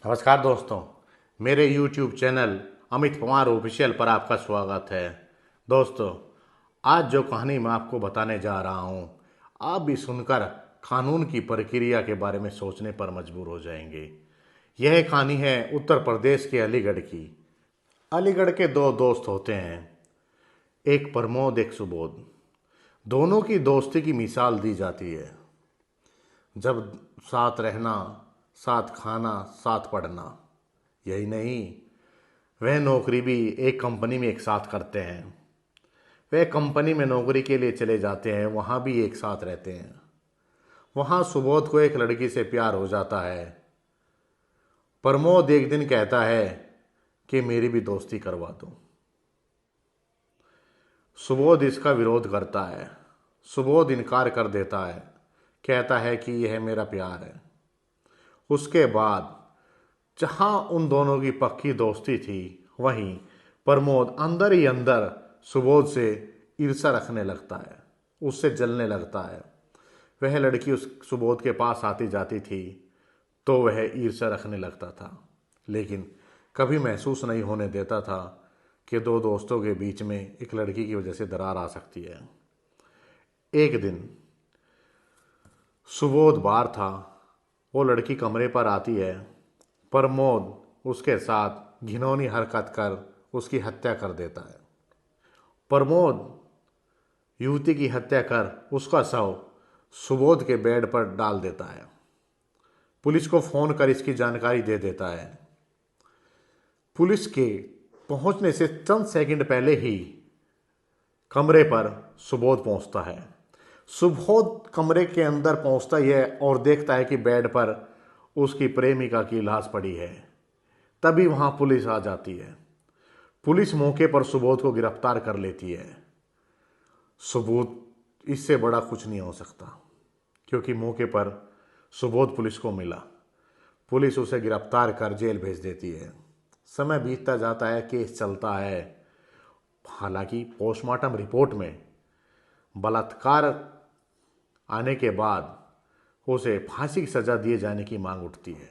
नमस्कार दोस्तों, मेरे YouTube channel Amit Pawar official पर आपका स्वागत है। दोस्तों, आज जो कहानी मैं आपको बताने जा रहा हूँ, आप भी सुनकर कानून की प्रक्रिया के बारे में सोचने पर मजबूर हो जाएंगे। यह कहानी है उत्तर प्रदेश के अलीगढ़ की। अलीगढ़ के दो दोस्त होते हैं, एक प्रमोद एक सुबोध। दोनों की दोस्ती की मिसाल दी जाती है। जब साथ रहना, साथ खाना, साथ पढ़ना। यही नहीं, वह नौकरी भी एक कंपनी में एक साथ करते हैं। वह कंपनी में नौकरी के लिए चले जाते हैं, वहाँ भी एक साथ रहते हैं। वहाँ सुबोध को एक लड़की से प्यार हो जाता है। प्रमोद एक दिन कहता है कि मेरी भी दोस्ती करवा दो। सुबोध इसका विरोध करता है। सुबोध इनकार कर देता है, कहता है कि यह मेरा प्यार है। उसके बाद जहां उन दोनों की पक्की दोस्ती थी, वहीं प्रमोद अंदर ही अंदर सुबोध से ईर्ष्या रखने लगता है, उससे जलने लगता है। वह लड़की उस सुबोध के पास आती जाती थी तो वह ईर्ष्या रखने लगता था, लेकिन कभी महसूस नहीं होने देता था कि दो दोस्तों के बीच में एक लड़की की वजह से दरार आ सकती है। एक दिन सुबोध बाहर था, वो लड़की कमरे पर आती है। प्रमोद उसके साथ घिनौनी हरकत कर उसकी हत्या कर देता है। प्रमोद युवती की हत्या कर उसका शव सुबोध के बेड पर डाल देता है। पुलिस को फोन कर इसकी जानकारी दे देता है। पुलिस के पहुंचने से चंद सेकंड पहले ही कमरे पर सुबोध पहुंचता है। सुबोध कमरे के अंदर पहुंचता ही है और देखता है कि बेड पर उसकी प्रेमिका की लाश पड़ी है। तभी वहां पुलिस आ जाती है। पुलिस मौके पर सुबोध को गिरफ्तार कर लेती है। सुबोध इससे बड़ा कुछ नहीं हो सकता, क्योंकि मौके पर सुबोध पुलिस को मिला। पुलिस उसे गिरफ्तार कर जेल भेज देती है। समय बीतता जाता है, केस चलता है। हालांकि पोस्टमार्टम रिपोर्ट में बलात्कार आने के बाद उसे फांसी की सजा दिए जाने की मांग उठती है,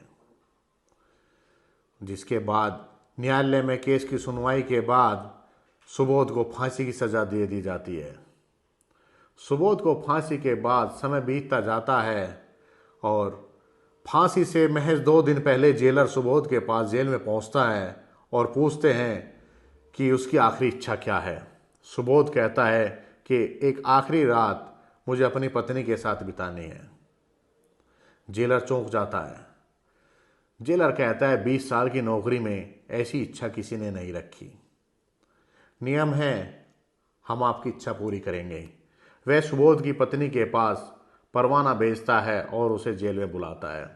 जिसके बाद न्यायालय में केस की सुनवाई के बाद सुबोध को फांसी की सजा दे दी जाती है। सुबोध को फांसी के बाद समय बीतता जाता है और फांसी से महज 2 दिन पहले जेलर सुबोध के पास जेल में पहुंचता है और पूछते हैं कि उसकी आखिरी इच्छा क्या है। सुबोध कहता है कि एक आखिरी रात मुझे अपनी पत्नी के साथ बितानी है। जेलर चौंक जाता है। जेलर कहता है 20 साल की नौकरी में ऐसी इच्छा किसी ने नहीं रखी। नियम है, हम आपकी इच्छा पूरी करेंगे। वह सुबोध की पत्नी के पास परवाना भेजता है और उसे जेल में बुलाता है।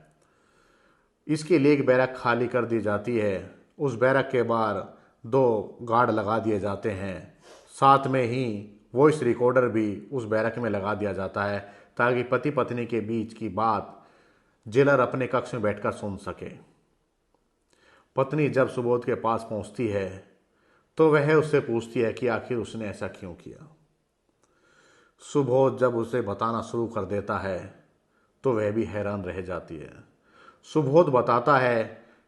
इसके लिए एक बैरक खाली कर दी जाती है। उस बैरक के बाहर 2 गार्ड लगा दिए जाते हैं। साथ में ही वॉइस रिकॉर्डर भी उस बैरक में लगा दिया जाता है, ताकि पति पत्नी के बीच की बात जेलर अपने कक्ष में बैठकर सुन सके। पत्नी जब सुबोध के पास पहुंचती है तो वह उससे पूछती है कि आखिर उसने ऐसा क्यों किया। सुबोध जब उसे बताना शुरू कर देता है तो वह भी हैरान रह जाती है। सुबोध बताता है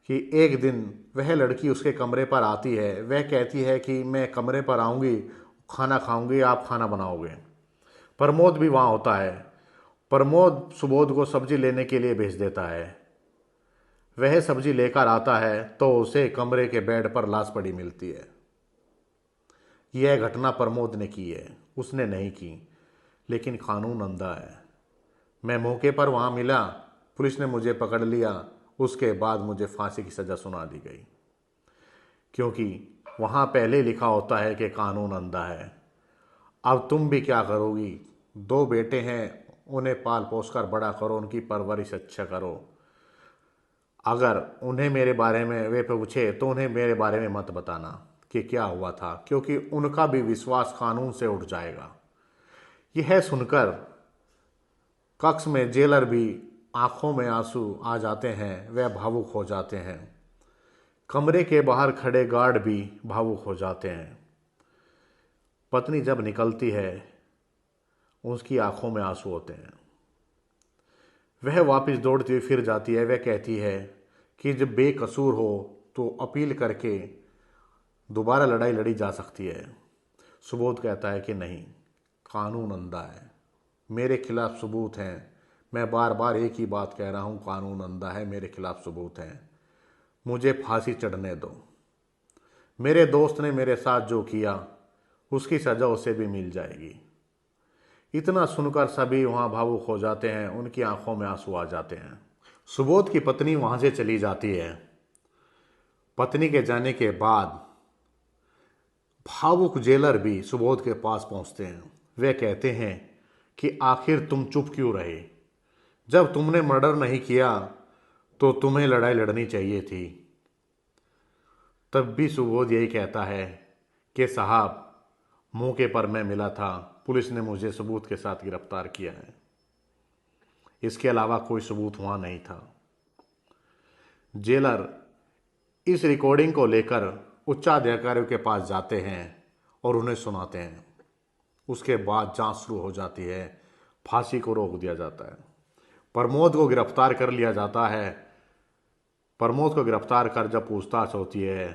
कि एक दिन वह लड़की उसके कमरे पर आती है। वह कहती है कि मैं कमरे पर आऊँगी, खाना खाऊंगी, आप खाना बनाओगे। प्रमोद भी वहाँ होता है। प्रमोद सुबोध को सब्जी लेने के लिए भेज देता है। वह सब्जी लेकर आता है तो उसे कमरे के बेड पर लाश पड़ी मिलती है। यह घटना प्रमोद ने की है, उसने नहीं की, लेकिन कानून अंधा है। मैं मौके पर वहाँ मिला, पुलिस ने मुझे पकड़ लिया, उसके बाद मुझे फांसी की सज़ा सुना दी गई, क्योंकि वहाँ पहले लिखा होता है कि कानून अंधा है। अब तुम भी क्या करोगी? 2 बेटे हैं, उन्हें पाल पोस कर बड़ा करो, उनकी परवरिश अच्छा करो। अगर उन्हें मेरे बारे में वे पूछे तो उन्हें मेरे बारे में मत बताना कि क्या हुआ था, क्योंकि उनका भी विश्वास कानून से उठ जाएगा। यह सुनकर कक्ष में जेलर भी आंखों में आंसू आ जाते हैं, वह भावुक हो जाते हैं। कमरे के बाहर खड़े गार्ड भी भावुक हो जाते हैं। पत्नी जब निकलती है, उसकी आंखों में आंसू होते हैं। वह वापस दौड़ती हुई फिर जाती है। वह कहती है कि जब बेकसूर हो तो अपील करके दोबारा लड़ाई लड़ी जा सकती है। सुबोध कहता है कि नहीं, कानून अंधा है, मेरे खिलाफ सबूत हैं, मैं बार बार एक ही बात कह रहा हूँ, कानून अंधा है, मेरे खिलाफ सबूत हैं, मुझे फांसी चढ़ने दो। मेरे दोस्त ने मेरे साथ जो किया उसकी सज़ा उसे भी मिल जाएगी। इतना सुनकर सभी वहाँ भावुक हो जाते हैं, उनकी आंखों में आंसू आ जाते हैं। सुबोध की पत्नी वहाँ से चली जाती है। पत्नी के जाने के बाद भावुक जेलर भी सुबोध के पास पहुँचते हैं। वे कहते हैं कि आखिर तुम चुप क्यों रहे? जब तुमने मर्डर नहीं किया तो तुम्हें लड़ाई लड़नी चाहिए थी। तब भी सुबोध यही कहता है कि साहब, मौके पर मैं मिला था, पुलिस ने मुझे सबूत के साथ गिरफ्तार किया है, इसके अलावा कोई सबूत वहाँ नहीं था। जेलर इस रिकॉर्डिंग को लेकर उच्चाधिकारियों के पास जाते हैं और उन्हें सुनाते हैं। उसके बाद जांच शुरू हो जाती है, फांसी को रोक दिया जाता है। प्रमोद को गिरफ्तार कर लिया जाता है। प्रमोद को गिरफ्तार कर जब पूछताछ होती है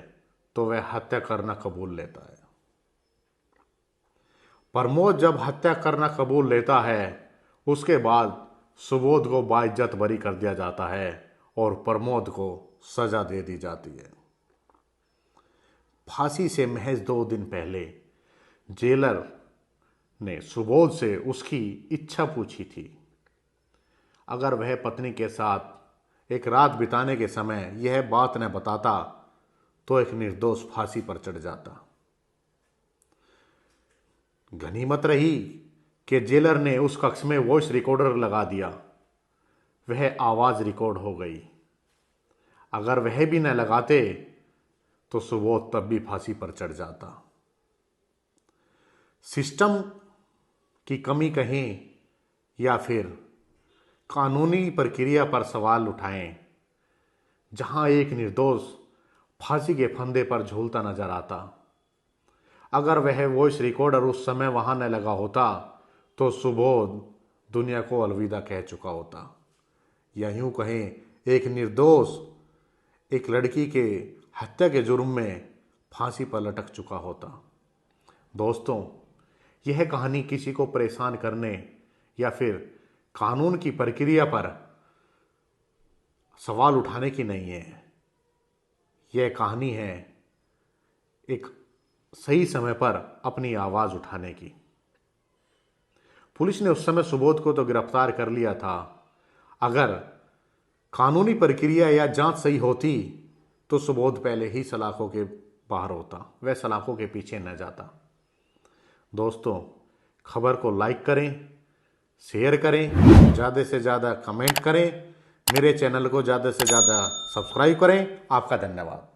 तो वह हत्या करना कबूल लेता है। प्रमोद जब हत्या करना कबूल लेता है, उसके बाद सुबोध को बाइज्जत बरी कर दिया जाता है और प्रमोद को सजा दे दी जाती है। फांसी से महज 2 दिन पहले जेलर ने सुबोध से उसकी इच्छा पूछी थी। अगर वह पत्नी के साथ एक रात बिताने के समय यह बात न बताता तो एक निर्दोष फांसी पर चढ़ जाता। गनीमत रही कि जेलर ने उस कक्ष में वॉइस रिकॉर्डर लगा दिया, वह आवाज़ रिकॉर्ड हो गई। अगर वह भी न लगाते तो सुबोध तब भी फांसी पर चढ़ जाता। सिस्टम की कमी कहें या फिर कानूनी प्रक्रिया पर सवाल उठाएं, जहां एक निर्दोष फांसी के फंदे पर झूलता नजर आता। अगर वह वॉइस रिकॉर्डर उस समय वहां न लगा होता तो सुबोध दुनिया को अलविदा कह चुका होता, या यूं कहें एक निर्दोष एक लड़की के हत्या के जुर्म में फांसी पर लटक चुका होता। दोस्तों, यह कहानी किसी को परेशान करने या फिर कानून की प्रक्रिया पर सवाल उठाने की नहीं है। यह कहानी है एक सही समय पर अपनी आवाज़ उठाने की। पुलिस ने उस समय सुबोध को तो गिरफ्तार कर लिया था। अगर कानूनी प्रक्रिया या जांच सही होती तो सुबोध पहले ही सलाखों के बाहर होता, वह सलाखों के पीछे न जाता। दोस्तों, खबर को लाइक करें, शेयर करें, ज़्यादा से ज़्यादा कमेंट करें, मेरे चैनल को ज़्यादा से ज़्यादा सब्सक्राइब करें। आपका धन्यवाद।